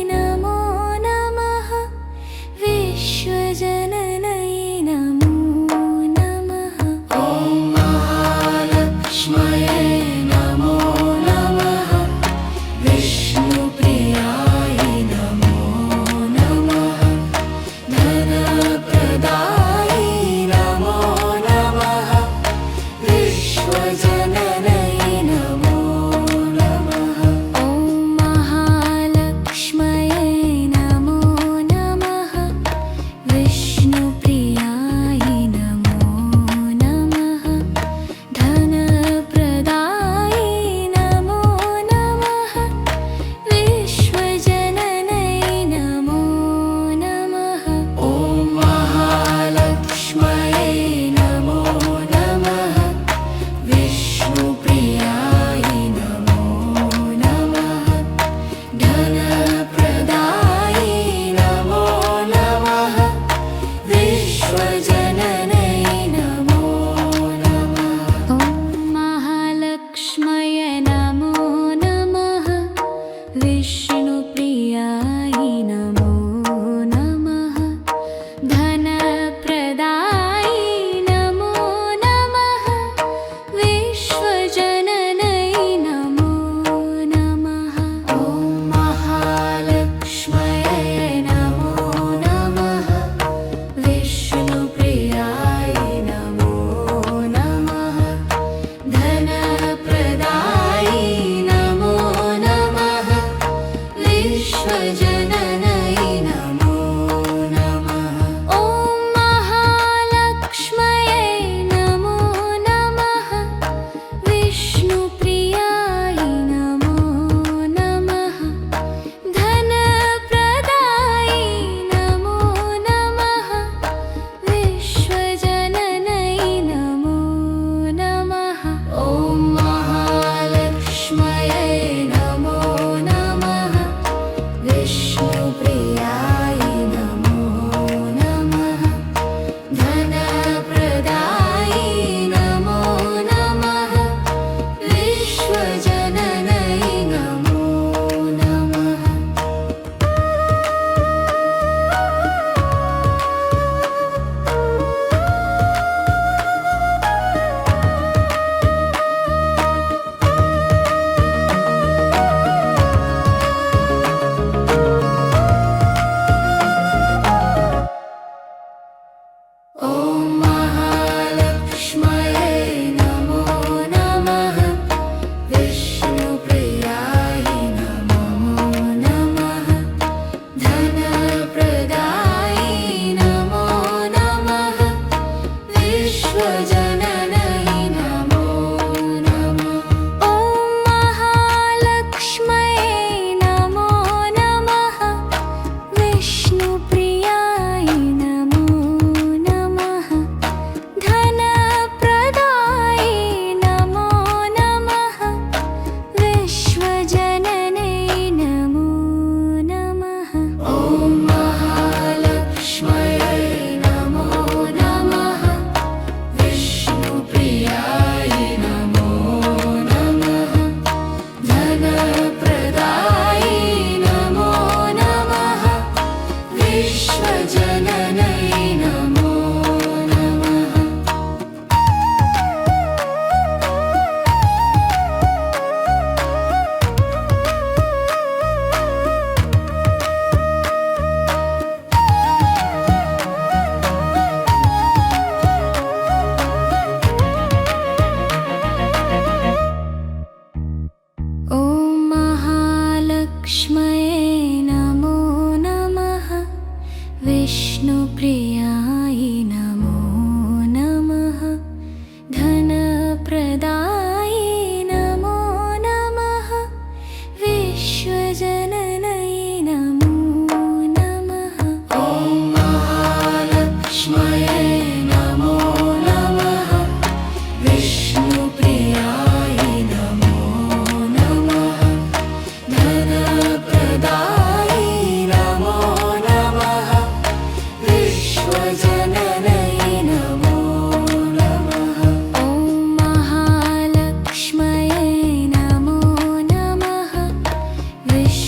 नमो नमः विश्वजननये नमो नमः। ॐ महालक्ष्म्यै नमो नमः विष्णुप्रियाय नमो नमः धनप्रदाय नमो नमः विश्वजननये नमो नमः। ॐ महालक्ष्म्यै नमो नमः विष्णुप्रियाय नमो नमः धनप्रदाय नमो नमः विश्वजननये नमो नमः। ॐ महालक्ष्म्यै नमो नमः विष्णुप्रियाय नमो नमः धनप्रदाय नमो नमः विश्वजननये नमो नमः। ॐ महालक्ष्म्यै नमो नमः विष्णुप्रियाय नमो नमः धनप्रदाय नमो नमः विश्वजननये नमो नमः। ॐ महालक्ष्म्यै नमो नमः विष्णुप्रियाय नमो नमः धनप्रदाय नमो नमः विश्वजननये नमो नमः। ॐ महालक्ष्म्यै नमो नमः विष्णुप्रियाय नमो नमः धनप्रदाय नमो नमः विश्वजननये नमो नमः। ॐ महालक्ष्म्यै नमो नमः विष्णुप्रियाय नमो नमः धनप्रदाय नमो नमः विश्वजननये नमो नमः। ॐ महालक्ष्म्यै नमो नमः विष्णुप्रियाय नमो नमः धनप्रदाय नमो नमः विश्वजननये नमो नमः। ॐ महालक्ष्म्यै नमो नमः विष्णुप्रियाय नमो नमः धनप्रदाय नमो नमः विश्वजननये नमो नमः। ॐ महालक्ष्म्यै नमो नमः विष्णुप्रियाय नमो नमः धनप्रदाय नमो नमः विश्वजननये नमो नमः। ॐ महालक्ष्म्यै नमो नमः विष्णुप्रियाय नमो नमः धनप्रदाय नमो नमः विश्वजननये नमो नमः। ॐ महालक्ष्म्यै नमो नमः विष्णुप्रियाय नमो नमः धनप्रदाय नमो नमः विश्वजननये नमो नमः। ॐ महालक्ष्म्यै नमो नमः विष्णुप्रियाय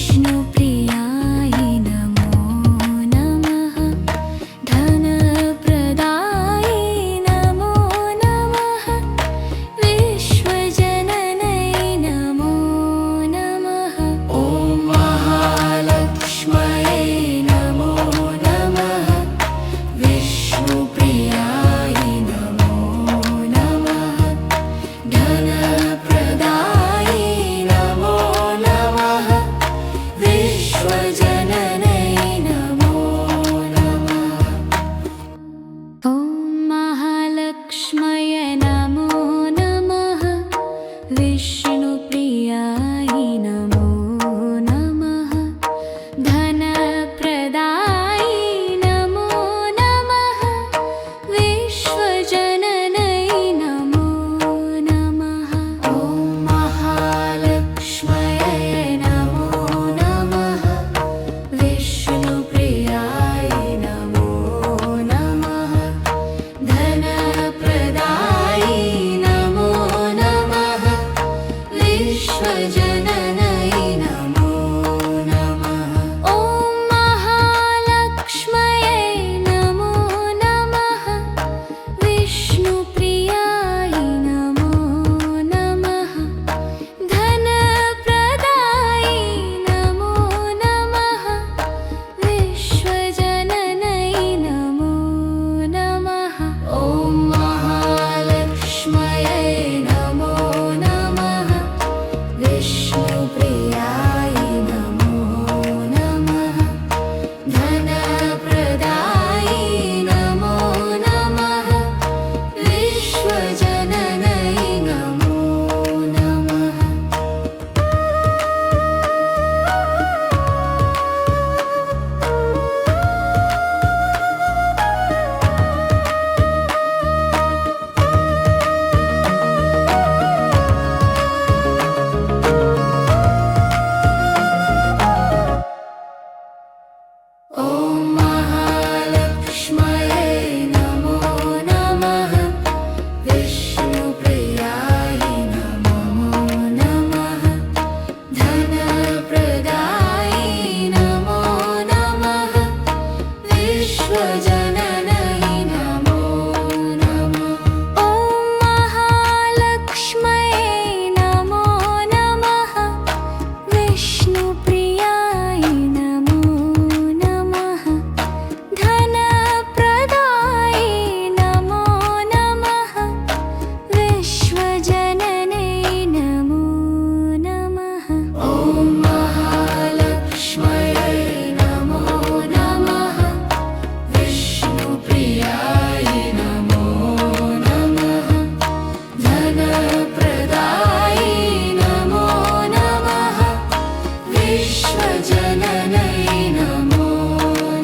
विश्वजननै नमो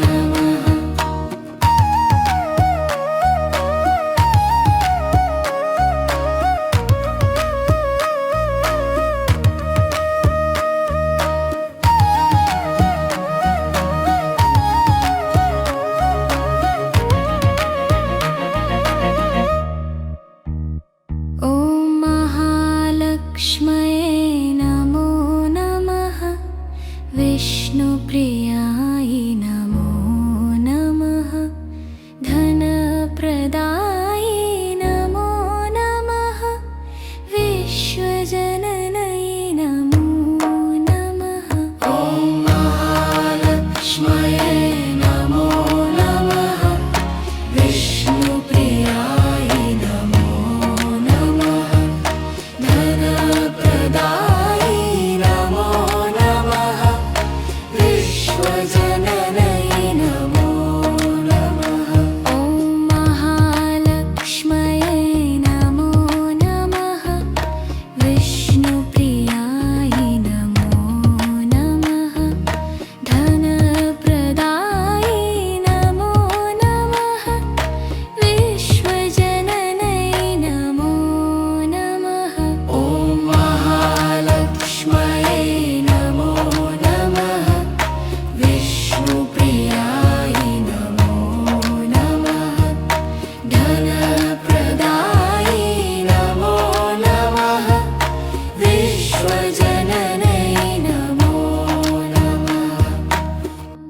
नमः। ॐ महालक्ष्म्यै नमो नमः। विष्णुप्रियाय नमो नमः। धनप्रदाय नमो नमः। विश्वजननै नमो नमः। ॐ महालक्ष्म्यै नमो नमः। विष्णुप्रियाय नमो नमः। धनप्रदाय नमो नमः। विश्वजननै नमो नमः। ॐ महालक्ष्म्यै नमो नमः। विष्णुप्रियाय नमो नमः। धनप्रदाय नमो नमः। विश्वजननै नमो नमः। ॐ महालक्ष्म्यै नमो नमः। विष्णुप्रियाय नमो नमः। धनप्रदाय नमो नमः। विश्वजननै